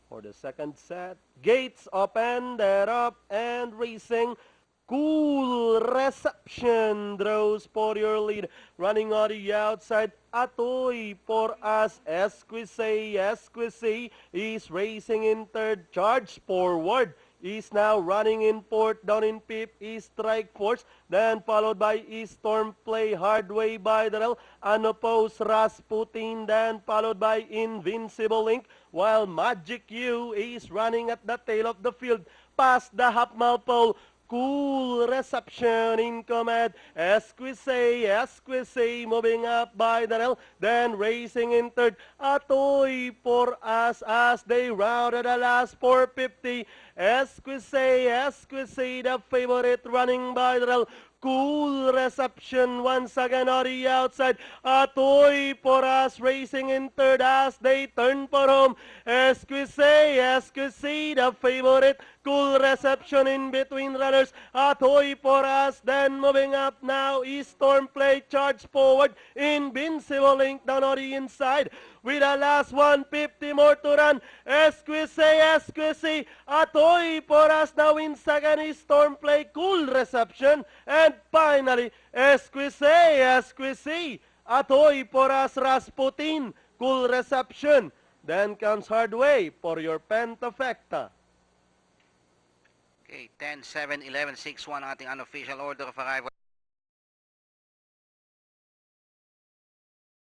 for the second set. Gates open, they're up and racing. Cool reception draws for your lead. Running on the outside, Atoy for us. Esquisse is racing in third. Charge forward. Is now running in fourth. Down in fifth is Strike Force. Then followed by is Storm Play. Hard Way by Darrell. Unopposed Rasputin. Then followed by Invincible Link. While Magic U is running at the tail of the field. Past the half-mile pole. Cool reception in command. Esquisse moving up by Darrell. Then racing in third. Atoy for us as they rounded the last 450. Esquisse the favorite running by Darrell. Cool reception once again on the outside. Atoy for us racing in third as they turn for home. Esquisse the favorite. Cool reception in between runners. Atoy for us. Then moving up now is Storm Play. Charge forward. Invincible Link down on the inside. With the last 150 more to run. Esquisse. Atoy for us now in second is Storm Play. Cool reception. And finally, Esquisse. Atoy for us, Rasputin. Cool reception. Then comes Hard Way for your pentafecta. Okay, 10, 7, 11, 6, 1 ating unofficial order of arrival.